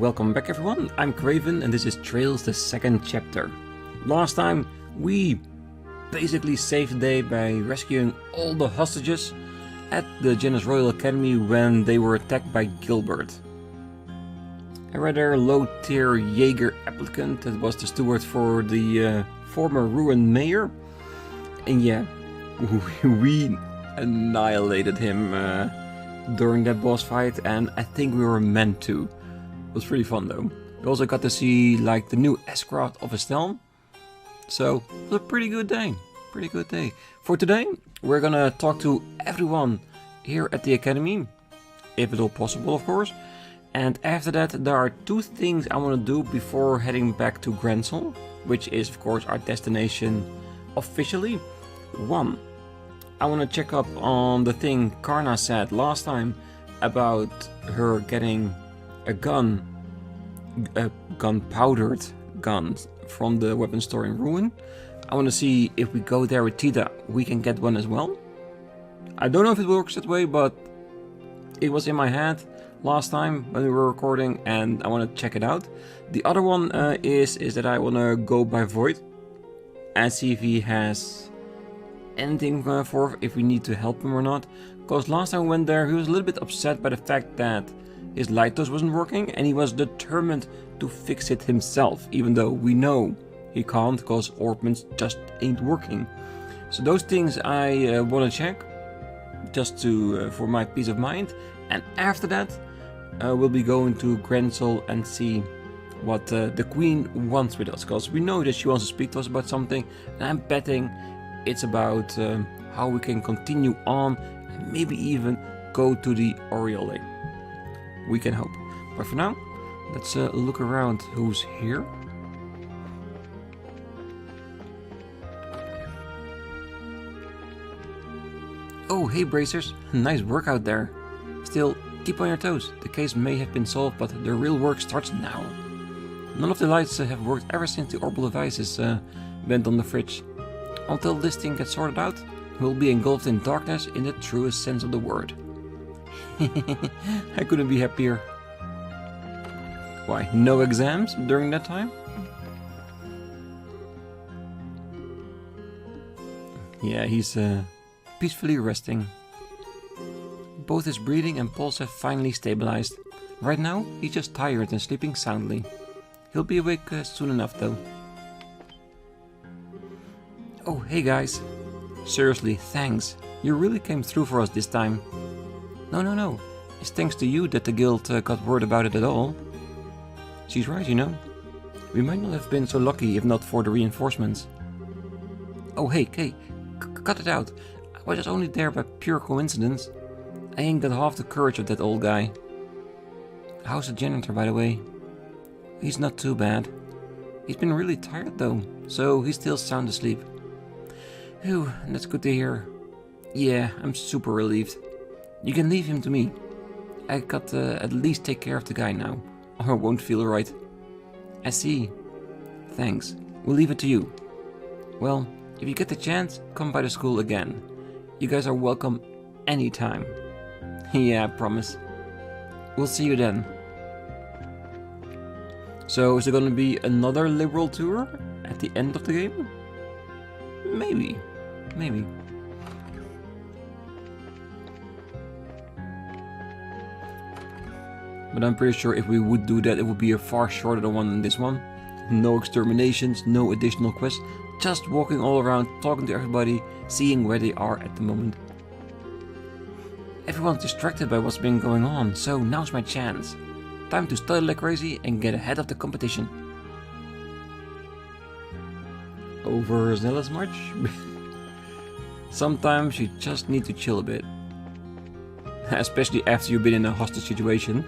Welcome back everyone, I'm Craven and this is Trails, the second chapter. Last time we basically saved the day by rescuing all the hostages at the Janus Royal Academy when they were attacked by Gilbert. A rather low tier Jaeger applicant that was the steward for the former ruined mayor. And yeah, we annihilated him during that boss fight, and I think we were meant to. It was pretty fun though. We also got to see like the new S-craft of Estelle. So it was a pretty good day. For today, we're gonna talk to everyone here at the academy, if at all possible of course. And after that, there are two things I want to do before heading back to Grancel, which is of course our destination officially. One, I want to check up on the thing Karna said last time about her getting a gunpowdered gun from the weapon store in Ruin. I want to see if we go there with Tita, we can get one as well. I don't know if it works that way, but it was in my head last time when we were recording and I want to check it out. The other one is that I want to go by Vogt and see if he has anything for if we need to help him or not. Because last time I went there, he was a little bit upset by the fact that his light touch wasn't working and he was determined to fix it himself, even though we know he can't because orbments just ain't working. So those things I want to check just to for my peace of mind. And after that we'll be going to Grancel and see what the Queen wants with us, because we know that she wants to speak to us about something, and I'm betting it's about how we can continue on and maybe even go to the Aureole. We can hope. But for now, let's look around who's here. Oh, hey Bracers, nice work out there. Still, keep on your toes. The case may have been solved, but the real work starts now. None of the lights have worked ever since the orbital devices went on the fridge. Until this thing gets sorted out, we'll be engulfed in darkness in the truest sense of the word. I couldn't be happier. Why, no exams during that time? Yeah, he's peacefully resting. Both his breathing and pulse have finally stabilized. Right now, he's just tired and sleeping soundly. He'll be awake soon enough though. Oh, hey guys. Seriously, thanks. You really came through for us this time. No. It's thanks to you that the guild got word about it at all. She's right, you know. We might not have been so lucky if not for the reinforcements. Oh, hey, cut it out. I was just only there by pure coincidence. I ain't got half the courage of that old guy. How's the janitor, by the way? He's not too bad. He's been really tired though, so he's still sound asleep. Phew, that's good to hear. Yeah, I'm super relieved. You can leave him to me. I got to at least take care of the guy now, or it won't feel right. I see. Thanks. We'll leave it to you. Well, if you get the chance, come by the school again. You guys are welcome anytime. Yeah, I promise. We'll see you then. So, is there gonna be another Liberl tour at the end of the game? Maybe. But I'm pretty sure if we would do that, it would be a far shorter one than this one. No exterminations, no additional quests, just walking all around, talking to everybody, seeing where they are at the moment. Everyone's distracted by what's been going on, so now's my chance. Time to study like crazy and get ahead of the competition. Overzealous much? Sometimes you just need to chill a bit. Especially after you've been in a hostage situation.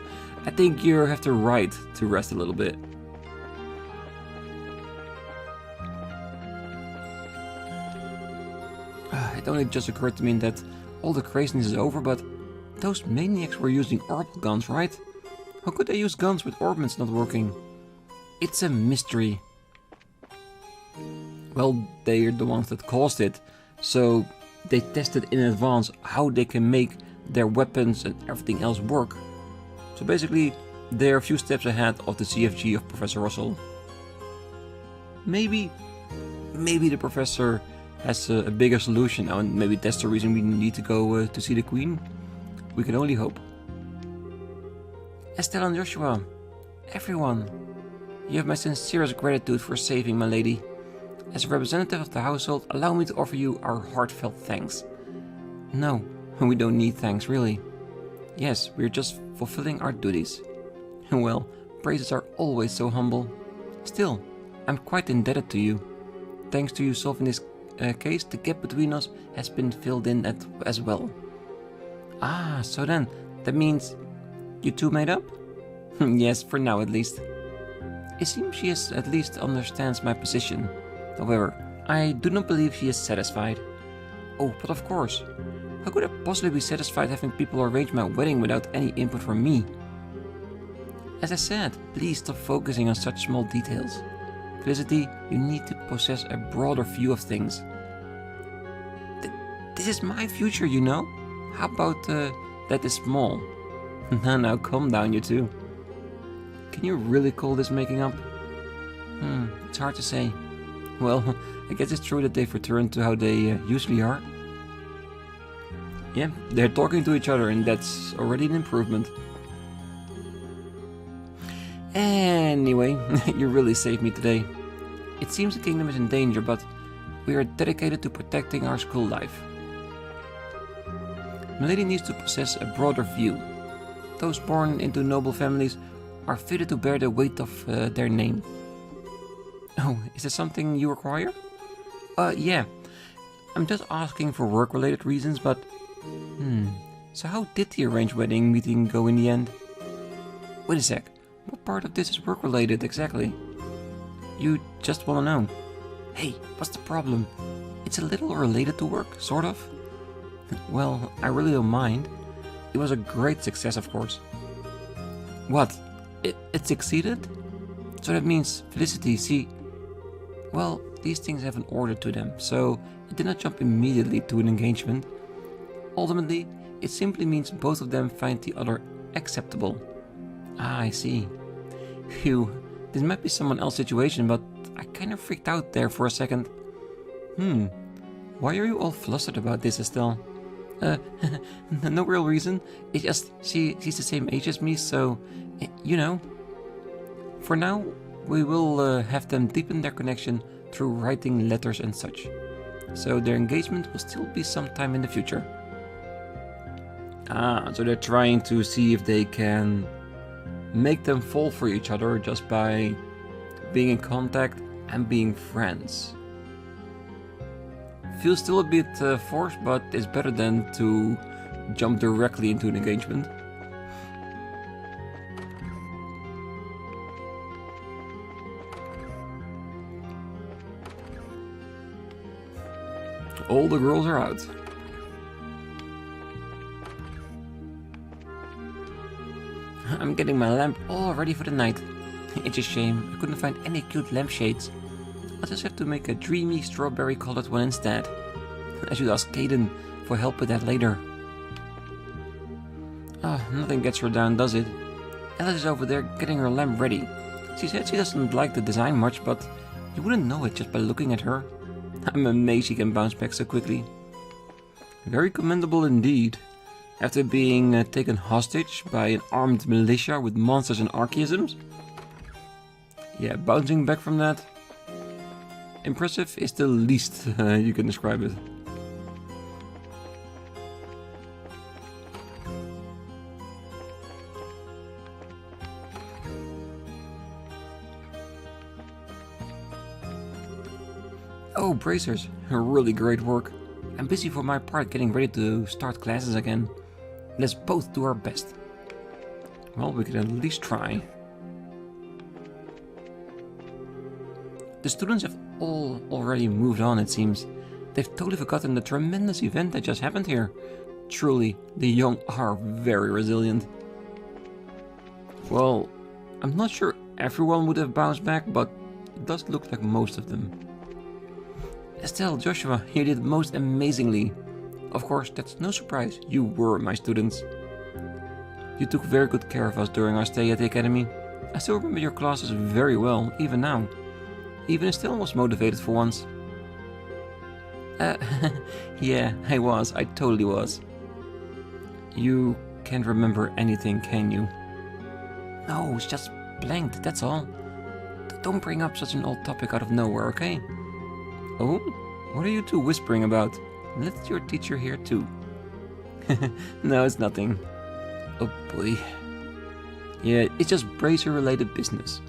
I think you have the right to rest a little bit. It only just occurred to me that all the craziness is over, but those maniacs were using orbital guns, right? How could they use guns with orbments not working? It's a mystery. Well, they're the ones that caused it, so they tested in advance how they can make their weapons and everything else work. So basically, They're a few steps ahead of the CFG of Professor Russell. Maybe the professor has a bigger solution now, and maybe that's the reason we need to go to see the Queen. We can only hope. Estelle and Joshua, everyone, you have my sincerest gratitude for saving my lady. As a representative of the household, allow me to offer you our heartfelt thanks. No, we don't need thanks, really. Yes, we're just fulfilling our duties. Well, praises are always so humble. Still, I'm quite indebted to you. Thanks to you solving this case, the gap between us has been filled in as well. Ah, so then, that means you two made up? Yes, for now at least. It seems she at least understands my position. However, I do not believe she is satisfied. Oh, but of course. How could I possibly be satisfied having people arrange my wedding without any input from me? As I said, please stop focusing on such small details. Felicity, you need to possess a broader view of things. This is my future, you know? How about that is small? Now calm down, you two. Can you really call this making up? It's hard to say. Well, I guess it's true that they've returned to how they usually are. Yeah, they're talking to each other, and that's already an improvement. Anyway, you really saved me today. It seems the kingdom is in danger, but we are dedicated to protecting our school life. Milady needs to possess a broader view. Those born into noble families are fitted to bear the weight of their name. Oh, is this something you require? Yeah. I'm just asking for work-related reasons, but... So how did the arranged wedding meeting go in the end? Wait a sec. What part of this is work-related exactly? You just wanna know. Hey, what's the problem? It's a little related to work, sort of. Well, I really don't mind. It was a great success, of course. What? It succeeded? So that means Felicity, see... Well, these things have an order to them, so it did not jump immediately to an engagement. Ultimately, it simply means both of them find the other acceptable. Ah, I see. Phew, this might be someone else's situation, but I kind of freaked out there for a second. Why are you all flustered about this, Estelle? No real reason. It's just she's the same age as me, so, you know. For now, we will have them deepen their connection through writing letters and such. So their engagement will still be sometime in the future. Ah, so they're trying to see if they can make them fall for each other just by being in contact and being friends. Feels still a bit forced, but it's better than to jump directly into an engagement. All the girls are out. I'm getting my lamp all ready for the night. It's a shame, I couldn't find any cute lampshades. I'll just have to make a dreamy strawberry colored one instead. I should ask Kaden for help with that later. Nothing gets her down, does it? Alice is over there getting her lamp ready. She said she doesn't like the design much, but you wouldn't know it just by looking at her. I'm amazed she can bounce back so quickly. Very commendable indeed. After being taken hostage by an armed militia with monsters and archaisms. Yeah, bouncing back from that. Impressive is the least you can describe it. Oh, bracers, really great work. I'm busy for my part getting ready to start classes again. Let's both do our best. Well, we can at least try. The students have all already moved on, it seems. They've totally forgotten the tremendous event that just happened here. Truly, the young are very resilient. Well, I'm not sure everyone would have bounced back, but it does look like most of them. Estelle, Joshua, you did most amazingly. Of course, that's no surprise, you were my students. You took very good care of us during our stay at the academy. I still remember your classes very well, even now. Even Estelle was motivated for once. Yeah, I was. I totally was. You can't remember anything, can you? No, it's just blanked, that's all. Don't bring up such an old topic out of nowhere, okay? Oh? What are you two whispering about? Let your teacher hear too. No, it's nothing. Oh boy. Yeah, it's just bracer-related business.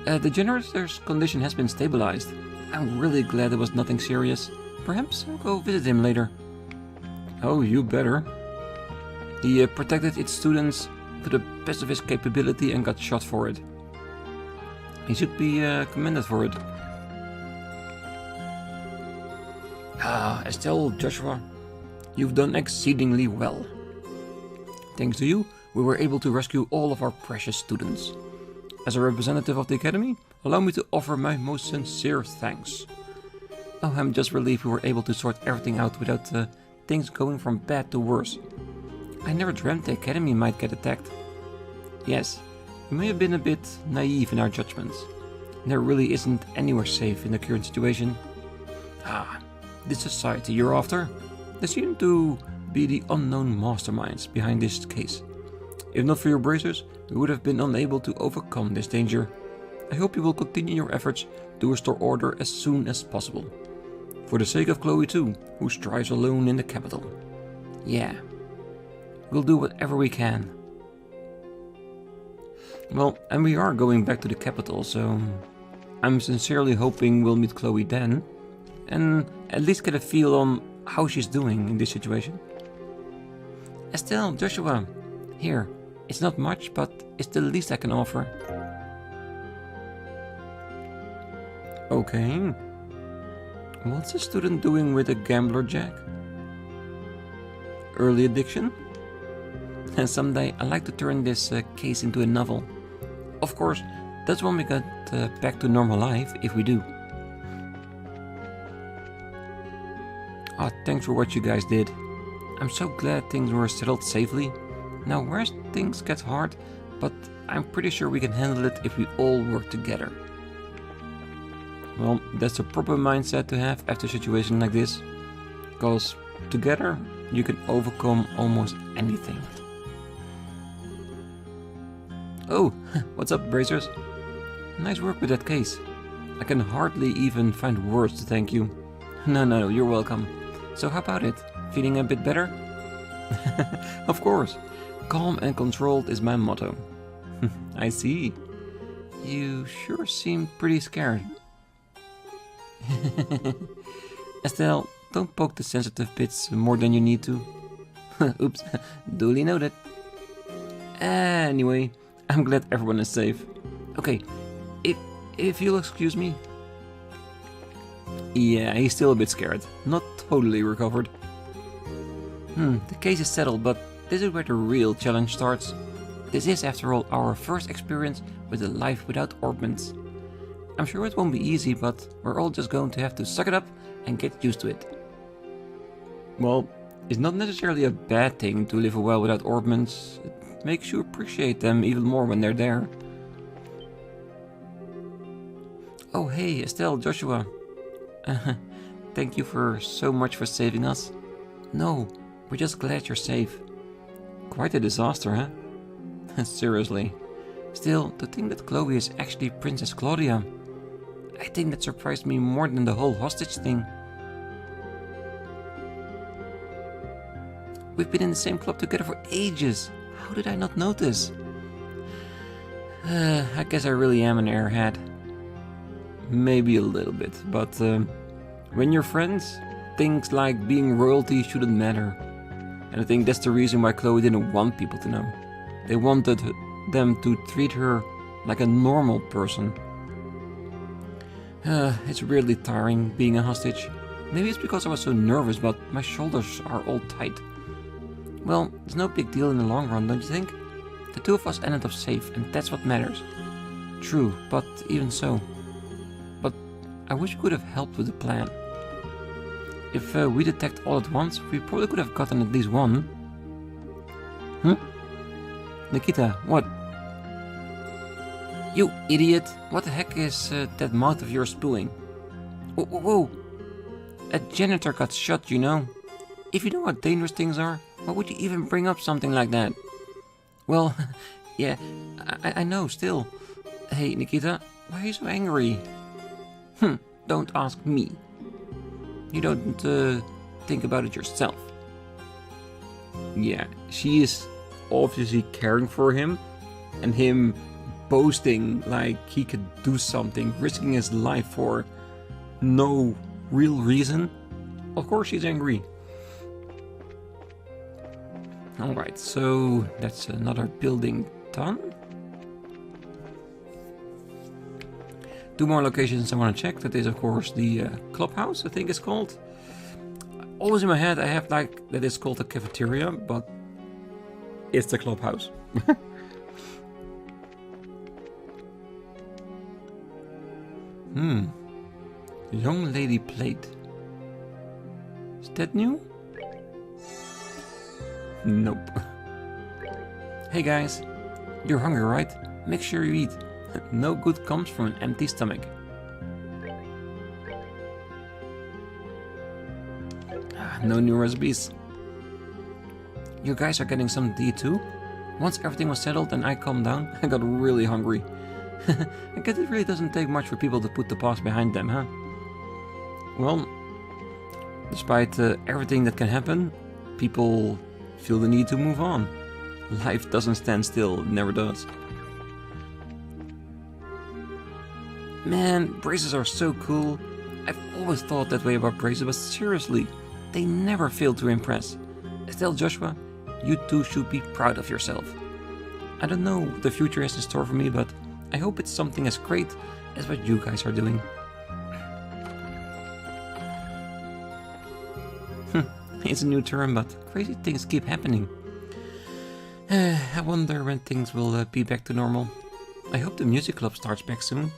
The generator's condition has been stabilized. I'm really glad there was nothing serious. Perhaps I'll go visit him later. Oh, you better. He protected its students to the best of his capability and got shot for it. He should be commended for it. Ah, Estelle, Joshua, you've done exceedingly well. Thanks to you, we were able to rescue all of our precious students. As a representative of the Academy, allow me to offer my most sincere thanks. Oh, I'm just relieved we were able to sort everything out without things going from bad to worse. I never dreamt the Academy might get attacked. Yes, we may have been a bit naive in our judgments. There really isn't anywhere safe in the current situation. Ah, this society you're after? They seem to be the unknown masterminds behind this case. If not for your bracers, we would have been unable to overcome this danger. I hope you will continue your efforts to restore order as soon as possible. For the sake of Chloe too, who strives alone in the capital. Yeah, we'll do whatever we can. Well, and we are going back to the capital, so I'm sincerely hoping we'll meet Chloe then, and at least get a feel on how she's doing in this situation. Estelle, Joshua, here. It's not much, but it's the least I can offer. Okay. What's a student doing with a gambler jack? Early addiction? And someday I'd like to turn this case into a novel. Of course, that's when we get back to normal life, if we do. Ah, thanks for what you guys did. I'm so glad things were settled safely. Now, where things get hard, but I'm pretty sure we can handle it if we all work together. Well, that's a proper mindset to have after a situation like this. Because together, you can overcome almost anything. Oh, what's up, bracers? Nice work with that case. I can hardly even find words to thank you. No, you're welcome. So how about it? Feeling a bit better? Of course. Calm and controlled is my motto. I see. You sure seem pretty scared. Estelle, don't poke the sensitive bits more than you need to. Oops, duly noted. Anyway, I'm glad everyone is safe. Okay, if you'll excuse me. Yeah, he's still a bit scared. Not totally recovered. The case is settled, but this is where the real challenge starts. This is, after all, our first experience with a life without orbments. I'm sure it won't be easy, but we're all just going to have to suck it up and get used to it. Well, it's not necessarily a bad thing to live a while without orbments. It makes you appreciate them even more when they're there. Oh hey, Estelle, Joshua. Thank you so much for saving us. No, we're just glad you're safe. Quite a disaster, huh? Seriously. Still, to think that Chloe is actually Princess Claudia. I think that surprised me more than the whole hostage thing. We've been in the same club together for ages. How did I not notice? I guess I really am an airhead. Maybe a little bit, but when you're friends, things like being royalty shouldn't matter. And I think that's the reason why Chloe didn't want people to know. They wanted them to treat her like a normal person. It's really tiring being a hostage. Maybe it's because I was so nervous, but my shoulders are all tight. Well, it's no big deal in the long run, don't you think? The two of us ended up safe, and that's what matters. True, but even so. But I wish we could have helped with the plan. If we detect all at once, we probably could have gotten at least one. Nikita, what? You idiot! What the heck is that mouth of yours spewing? Whoa, whoa, whoa! A janitor got shot, you know. If you know how dangerous things are, why would you even bring up something like that? Well, yeah, I know, still. Hey, Nikita, why are you so angry? Don't ask me. You don't think about it yourself. Yeah, she is obviously caring for him, and him boasting like he could do something, risking his life for no real reason. Of course she's angry. Alright, so that's another building done. 2 more locations I want to check. That is, of course, the clubhouse, I think it's called. Always in my head I have like that it's called the cafeteria, but it's the clubhouse. Young lady plate. Is that new? Nope. Hey guys, you're hungry, right? Make sure you eat. No good comes from an empty stomach. No new recipes. You guys are getting some to eat too? Once everything was settled and I calmed down, I got really hungry. I guess it really doesn't take much for people to put the past behind them, huh? Well, despite everything that can happen, people feel the need to move on. Life doesn't stand still, it never does. Man, braces are so cool. I've always thought that way about braces, but seriously, they never fail to impress. Still, Joshua, you too should be proud of yourself. I don't know what the future has in store for me, but I hope it's something as great as what you guys are doing. It's a new term, but crazy things keep happening. I wonder when things will be back to normal. I hope the music club starts back soon.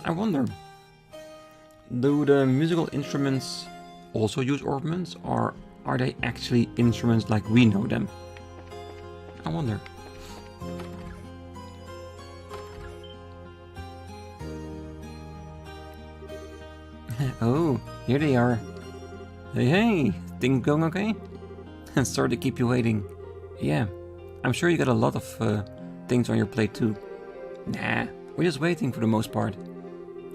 I wonder. Do the musical instruments also use orbments, or are they actually instruments like we know them? I wonder. Oh, here they are. Hey, things going okay? Sorry to keep you waiting. Yeah, I'm sure you got a lot of things on your plate too. Nah, we're just waiting for the most part.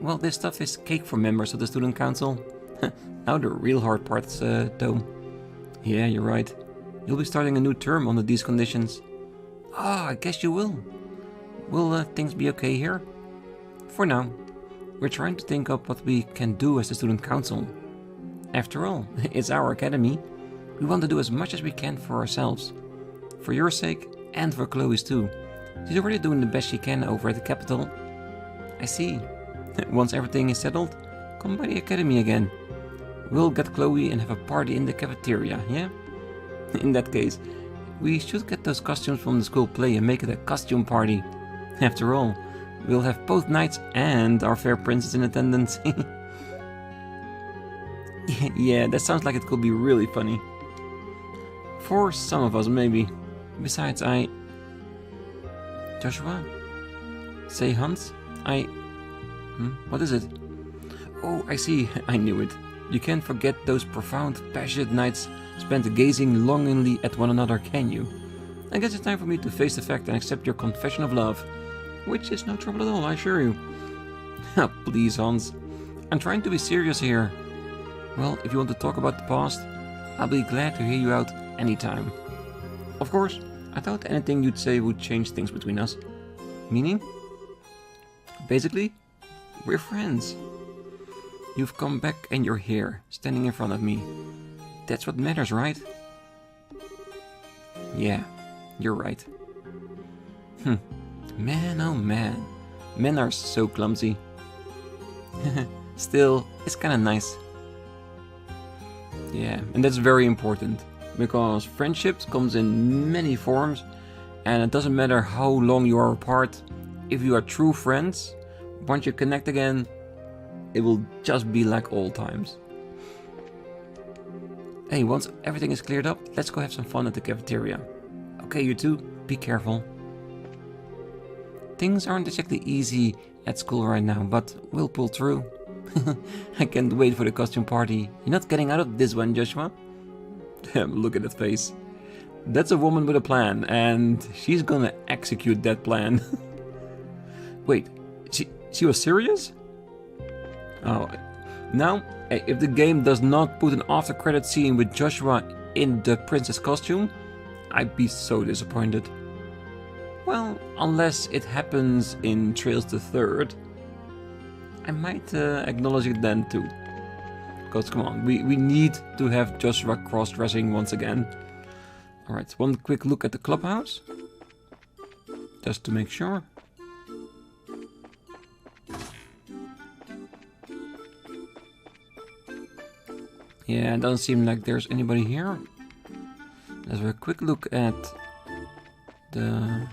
Well, this stuff is cake for members of the student council. Now the real hard parts, though. Yeah, you're right. You'll be starting a new term under these conditions. Ah, I guess you will. Will things be okay here? For now. We're trying to think up what we can do as the student council. After all, it's our academy. We want to do as much as we can for ourselves. For your sake, and for Chloe's too. She's already doing the best she can over at the capital. I see. Once everything is settled, come by the academy again. We'll get Chloe and have a party in the cafeteria, yeah? In that case, we should get those costumes from the school play and make it a costume party. After all, we'll have both knights and our fair princess in attendance. Yeah, that sounds like it could be really funny. For some of us, maybe. Besides, Joshua? Say, Hans? What is it? Oh, I see. I knew it. You can't forget those profound, passionate nights spent gazing longingly at one another, can you? I guess it's time for me to face the fact and accept your confession of love. Which is no trouble at all, I assure you. Please, Hans. I'm trying to be serious here. Well, if you want to talk about the past, I'll be glad to hear you out anytime. Of course, I doubt anything you'd say would change things between us. Meaning? Basically, we're friends. You've come back and you're here, standing in front of me. That's what matters, right? Yeah, you're right. Man, oh man. Men are so clumsy. Still, it's kinda nice. Yeah, and that's very important. Because friendships comes in many forms. And it doesn't matter how long you are apart. If you are true friends, once you connect again, it will just be like old times. Hey, once everything is cleared up, let's go have some fun at the cafeteria. Okay, you two, be careful. Things aren't exactly easy at school right now, but we'll pull through. I can't wait for the costume party. You're not getting out of this one, Joshua. Look at that face. That's a woman with a plan, and she's gonna execute that plan. Wait, she was serious? Oh, now, if the game does not put an after-credit scene with Joshua in the princess costume, I'd be so disappointed. Well, unless it happens in Trails the Third, I might acknowledge it then too. Because come on, we need to have Joshua cross-dressing once again. Alright, one quick look at the clubhouse. Just to make sure. Yeah, it doesn't seem like there's anybody here. Let's have a quick look at the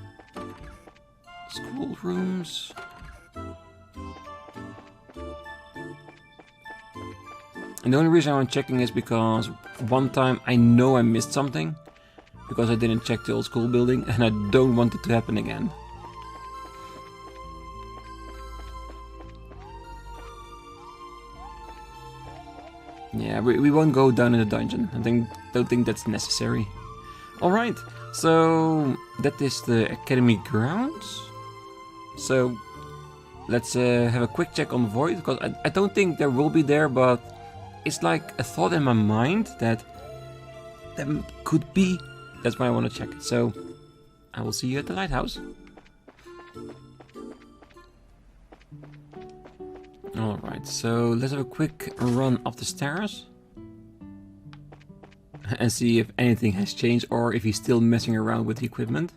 school rooms. And the only reason I'm checking is because one time I know I missed something because I didn't check the old school building, and I don't want it to happen again. Yeah, we won't go down in the dungeon. Don't think that's necessary. Alright, so that is the academy grounds. So let's have a quick check on Vogt, because I don't think there will be there, but it's like a thought in my mind that there could be. That's why I want to check it. So I will see you at the lighthouse. Alright, so let's have a quick run up the stairs and see if anything has changed or if he's still messing around with the equipment.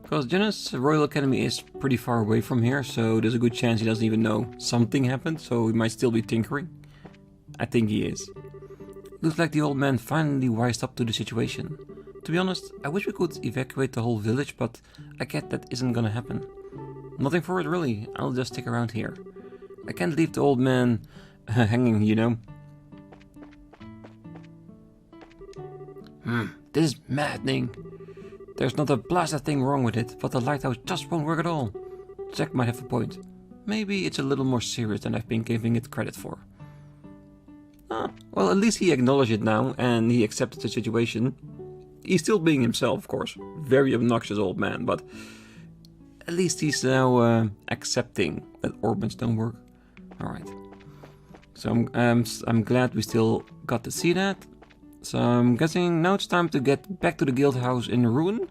Because Janus Royal Academy is pretty far away from here, so there's a good chance he doesn't even know something happened, so he might still be tinkering. I think he is. Looks like the old man finally wised up to the situation. To be honest, I wish we could evacuate the whole village, but I get that isn't gonna happen. Nothing for it really, I'll just stick around here. I can't leave the old man hanging, you know. This is maddening. There's not a blasted thing wrong with it, but the lighthouse just won't work at all. Jack might have a point. Maybe it's a little more serious than I've been giving it credit for. Well, at least he acknowledged it now, and he accepted the situation. He's still being himself, of course. Very obnoxious old man, but at least he's now accepting that orbments don't work. Alright. So I'm glad we still got to see that. So I'm guessing now it's time to get back to the guild house in Ruin,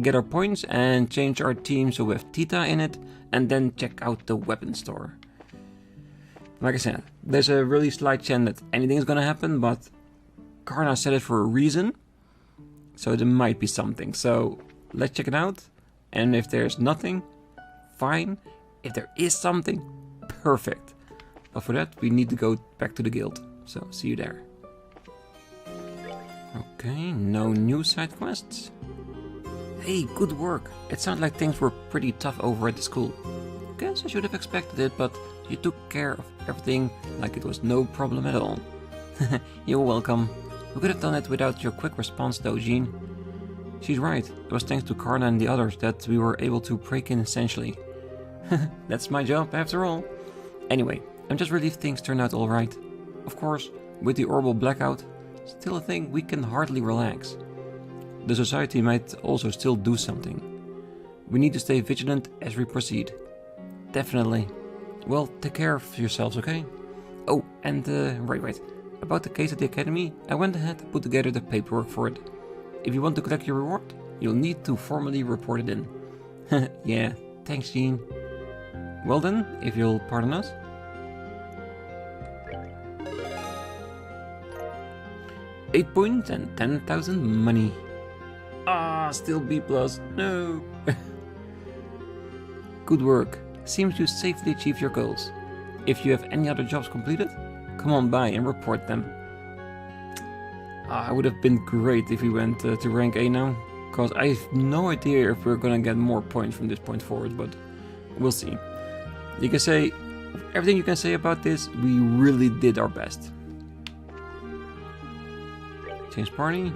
get our points and change our team so we have Tita in it, and then check out the weapon store. Like I said, there's a really slight chance that anything is gonna happen, but Karna said it for a reason, so there might be something. So let's check it out, and if there's nothing, fine. If there is something, perfect. But for that, we need to go back to the guild. So see you there. Okay, no new side quests. Hey, good work. It sounds like things were pretty tough over at the school. Guess I should have expected it, but you took care of everything like it was no problem at all. You're welcome. We could have done it without your quick response though, Jean. She's right. It was thanks to Karna and the others that we were able to break in essentially. That's my job after all. Anyway, I'm just relieved things turned out alright. Of course, with the orbital blackout, still a thing we can hardly relax. The society might also still do something. We need to stay vigilant as we proceed. Definitely. Well, take care of yourselves, okay? Oh, and right. About the case at the academy, I went ahead and put together the paperwork for it. If you want to collect your reward, you'll need to formally report it in. Yeah, thanks, Jean. Well then, if you'll pardon us. $8 points and 10,000 money. Still B+. No. Good work. Seems you safely achieved your goals. If you have any other jobs completed, come on by and report them. It would have been great if we went to rank A now, because I have no idea if we're gonna get more points from this point forward, but we'll see. You can say everything you can say about this. We really did our best. Change party.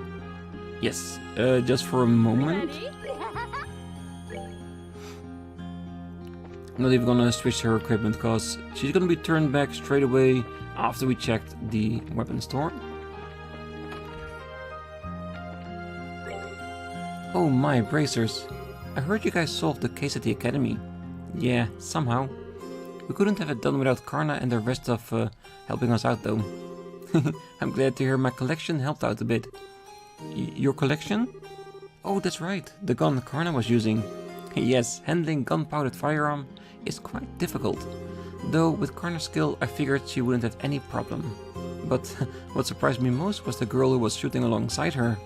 Yes, just for a moment. I'm not even gonna switch her equipment because she's gonna be turned back straight away after we checked the weapon store. Oh my, bracers. I heard you guys solved the case at the academy. Yeah, somehow. We couldn't have it done without Karna and the rest of helping us out though. I'm glad to hear my collection helped out a bit. Your collection? Oh, that's right, the gun Karna was using. Yes, handling gunpowdered firearm is quite difficult. Though with Karna's skill I figured she wouldn't have any problem. But what surprised me most was the girl who was shooting alongside her.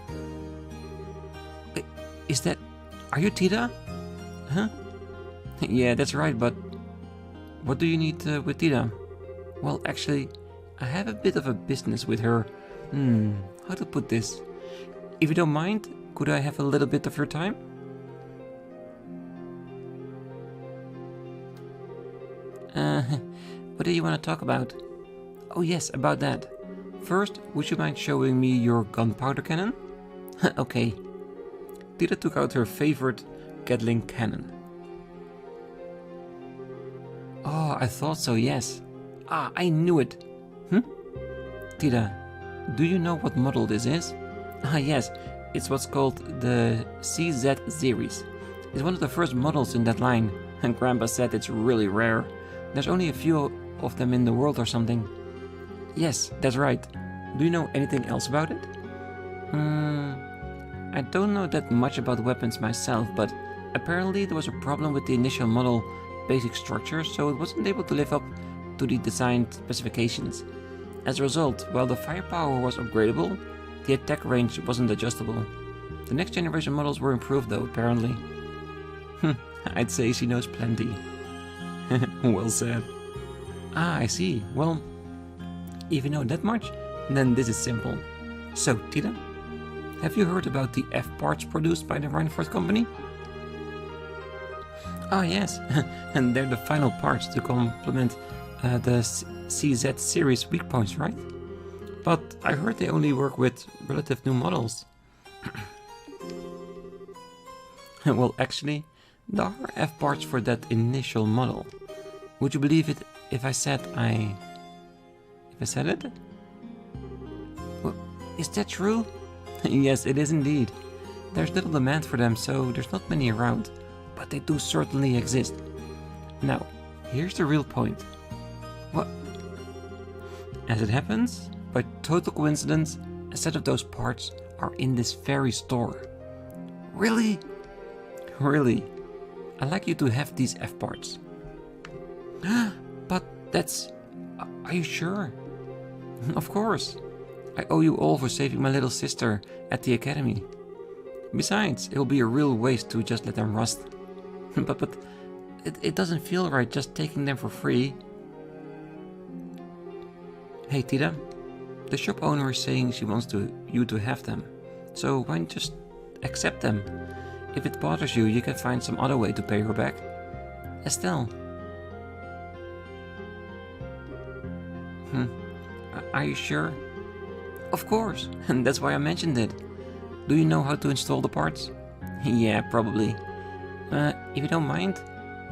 Is that... Are you Tita? Huh? Yeah, that's right, but... What do you need with Tita? Well, actually, I have a bit of a business with her. How to put this? If you don't mind, could I have a little bit of your time? What do you want to talk about? Oh yes, about that. First, would you mind showing me your gunpowder cannon? Okay. Tita took out her favorite Gatling cannon. Oh, I thought so, yes. Ah, I knew it. Tita, do you know what model this is? Ah, yes, it's what's called the CZ series. It's one of the first models in that line, and Grandpa said it's really rare. There's only a few of them in the world or something. Yes, that's right. Do you know anything else about it? I don't know that much about weapons myself, but apparently there was a problem with the initial model basic structure, so it wasn't able to live up to the designed specifications. As a result, while the firepower was upgradable, the attack range wasn't adjustable. The next generation models were improved though, apparently. I'd say she knows plenty. Well said. Ah, I see. Well, if you know that much, then this is simple. So, Tita, have you heard about the F parts produced by the Reinforth company? Oh yes, and they're the final parts to complement the CZ series weak points, right? But I heard they only work with relative new models. Well, actually, there are F parts for that initial model. Would you believe it if I said it? Well, is that true? Yes, it is indeed. There's little demand for them, so there's not many around. But they do certainly exist. Now, here's the real point. What? As it happens, by total coincidence, a set of those parts are in this very store. Really? Really? I'd like you to have these F parts. But that's... Are you sure? Of course. I owe you all for saving my little sister at the academy. Besides, it will be a real waste to just let them rust. but it doesn't feel right just taking them for free. Hey Tita, the shop owner is saying she wants you to have them. So why not just accept them? If it bothers you, you can find some other way to pay her back. Estelle. Are you sure? Of course, and that's why I mentioned it. Do you know how to install the parts? Yeah, probably. If you don't mind,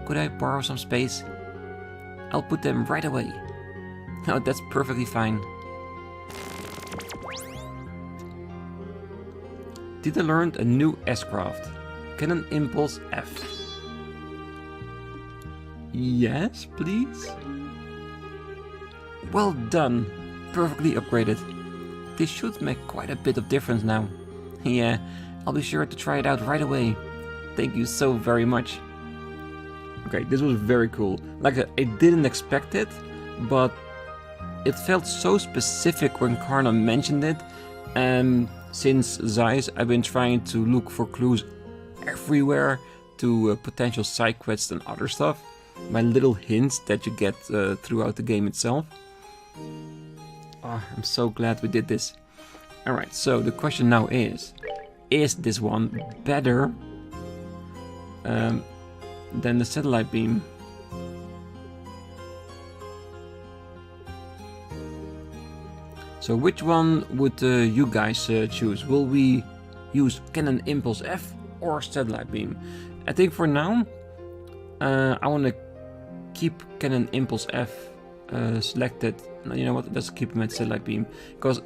could I borrow some space? I'll put them right away. Oh, that's perfectly fine. Tita learned a new S-craft. Cannon Impulse F. Yes, please? Well done. Perfectly upgraded. This should make quite a bit of difference now. Yeah, I'll be sure to try it out right away. Thank you so very much. Okay, this was very cool. Like, I didn't expect it, but it felt so specific when Karna mentioned it. And since Zeiss, I've been trying to look for clues everywhere to potential side quests and other stuff. My little hints that you get throughout the game itself. Oh, I'm so glad we did this. Alright, so the question now is this one better than the satellite beam? So which one would you guys choose? Will we use Cannon Impulse F or Satellite Beam? I think for now, I want to keep Cannon Impulse F selected. No, you know what? Let's keep him at Satellite Beam, because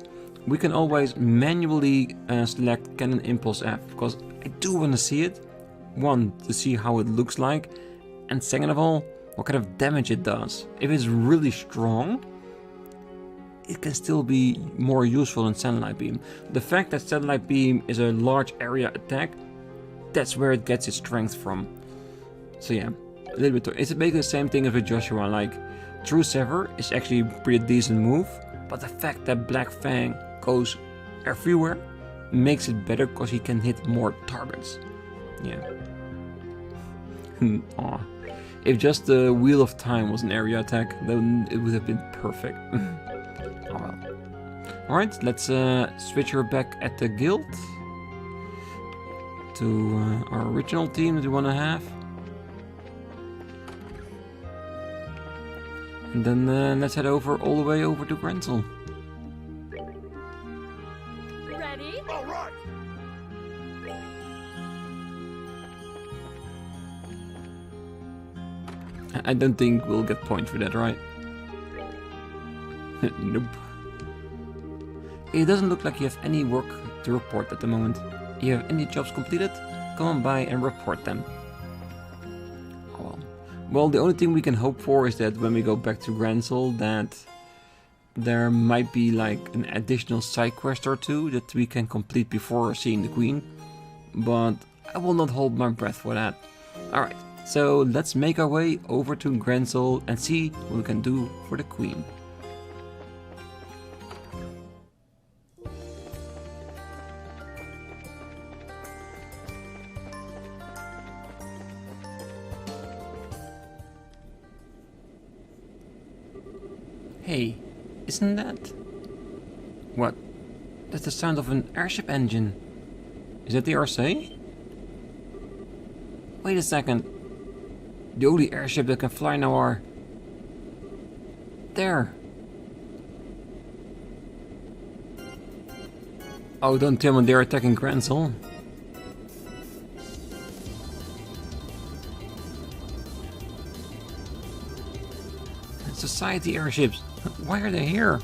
we can always manually select Cannon Impulse F, because I do want to see it. One, to see how it looks like, and second of all, what kind of damage it does. If it's really strong, it can still be more useful than Satellite Beam. The fact that Satellite Beam is a large area attack, that's where it gets its strength from. So yeah, a little bit. It's basically the same thing as with Joshua. Like, True Sever is actually a pretty decent move, but the fact that Black Fang goes everywhere makes it better because he can hit more targets. Yeah. Aw. If just the Wheel of Time was an area attack, then it would have been perfect. Oh well. Alright, let's switch her back at the guild to our original team that we want to have. And then let's head over all the way over to Grancel. Ready? All right. I don't think we'll get points for that, right? Nope. It doesn't look like you have any work to report at the moment. You have any jobs completed? Come on by and report them. Oh well. Well, the only thing we can hope for is that when we go back to Grancel, that there might be like an additional side quest or two that we can complete before seeing the Queen. But I will not hold my breath for that. Alright, so let's make our way over to Grancel and see what we can do for the Queen. Hey, isn't that... What? That's the sound of an airship engine. Is that the RC? Wait a second. The only airship that can fly now are... There. Oh, don't tell me they're attacking Grancel. Society airships. Why are they here?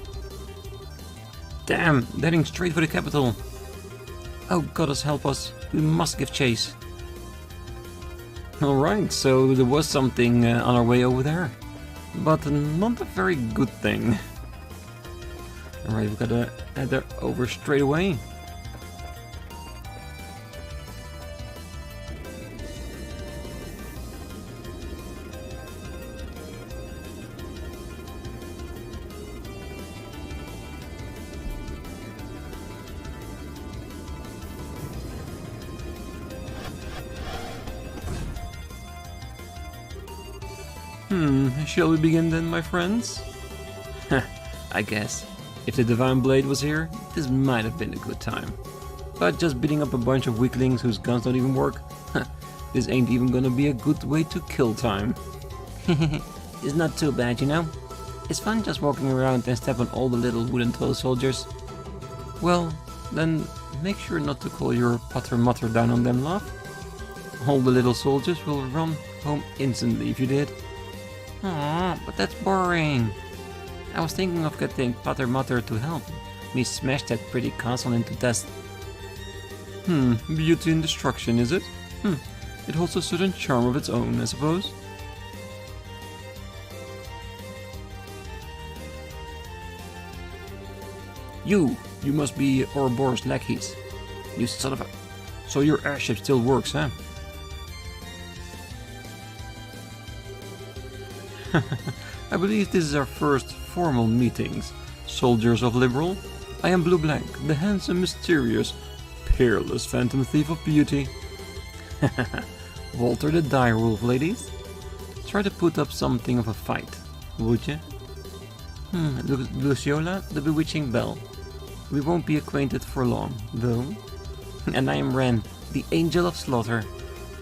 Damn, they're heading straight for the capital. Oh, goddess help us. We must give chase. Alright, so there was something on our way over there. But not a very good thing. Alright, we've got to head there over straight away. Shall we begin then, my friends? I guess. If the Divine Blade was here, this might have been a good time. But just beating up a bunch of weaklings whose guns don't even work, this ain't even gonna be a good way to kill time. It's not too bad, you know? It's fun just walking around and step on all the little wooden toy soldiers. Well, then make sure not to call your pater mater down on them, love. All the little soldiers will run home instantly if you did. Aw, but that's boring. I was thinking of getting Pater Mater to help me smash that pretty castle into dust. Beauty and destruction, is it? It holds a certain charm of its own, I suppose. You must be Ouroboros lackeys. You son of a... So your airship still works, huh? I believe this is our first formal meetings. Soldiers of Liberl, I am Blue Blank, the handsome, mysterious, peerless phantom thief of beauty. Walter the Direwolf, ladies. Try to put up something of a fight, would you? Luciola, the bewitching belle. We won't be acquainted for long, though. And I am Ren, the angel of slaughter.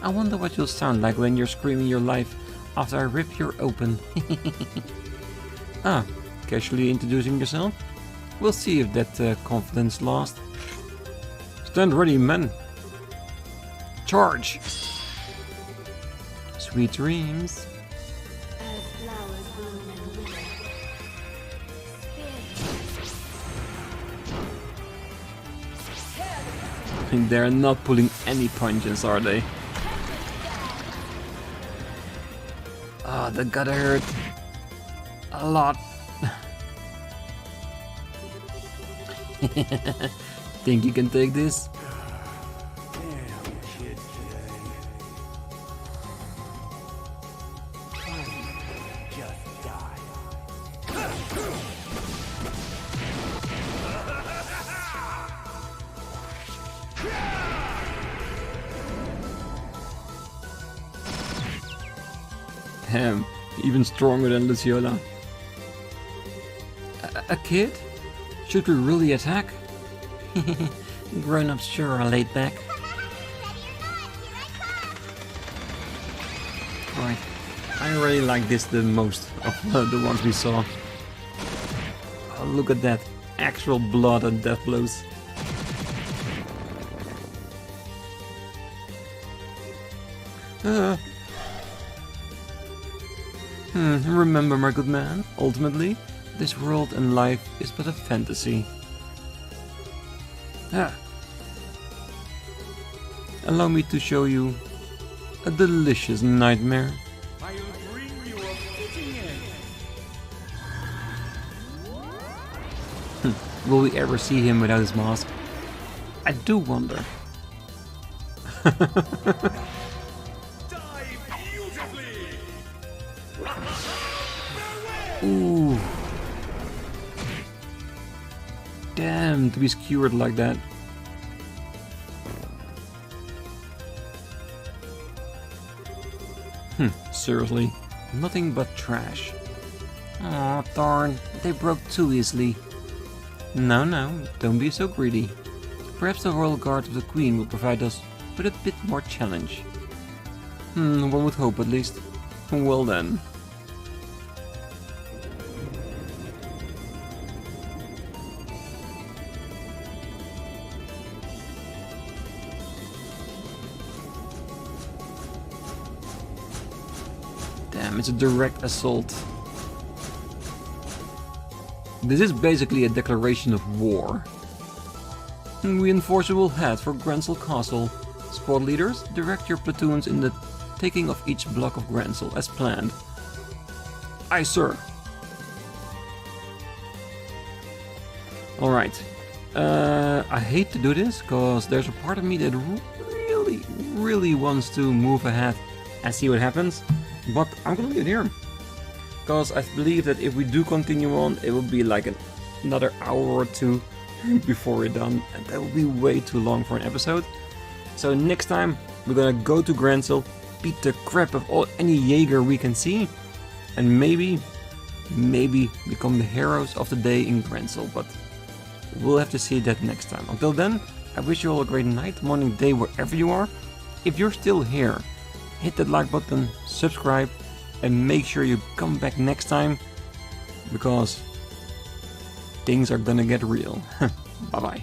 I wonder what you'll sound like when you're screaming your life after I rip you open. Ah, casually introducing yourself? We'll see if that confidence lasts. Stand ready, men. Charge! Sweet dreams. They're not pulling any punches, are they? Ah, that gotta hurt. A lot. Think you can take this? Damn, even stronger than Luciola. A kid? Should we really attack? Grown-ups sure are laid back. Right, I really like this the most of the ones we saw. Oh, look at that, actual blood and death blows. Remember, my good man, ultimately, this world and life is but a fantasy. Allow me to show you a delicious nightmare. I'll bring you a fitting end. Will we ever see him without his mask? I do wonder. Ooh. Damn, to be skewered like that. Seriously, nothing but trash. Aw, darn, they broke too easily. No, don't be so greedy. Perhaps the Royal Guard of the Queen will provide us with a bit more challenge. One would hope at least. Well then. Damn, it's a direct assault. This is basically a declaration of war. We enforce will head for Grancel Castle. Squad leaders, direct your platoons in the taking of each block of Grancel as planned. Aye, sir. Alright. I hate to do this, because there's a part of me that really wants to move ahead and see what happens. But I'm gonna leave it here. Because I believe that if we do continue on, it will be like another hour or two before we're done. And that will be way too long for an episode. So next time, we're gonna go to Grancel, beat the crap of any Jaeger we can see. And maybe become the heroes of the day in Grancel. But we'll have to see that next time. Until then, I wish you all a great night, morning, day, wherever you are. If you're still here, hit that like button, subscribe, and make sure you come back next time, because things are gonna get real. Bye bye.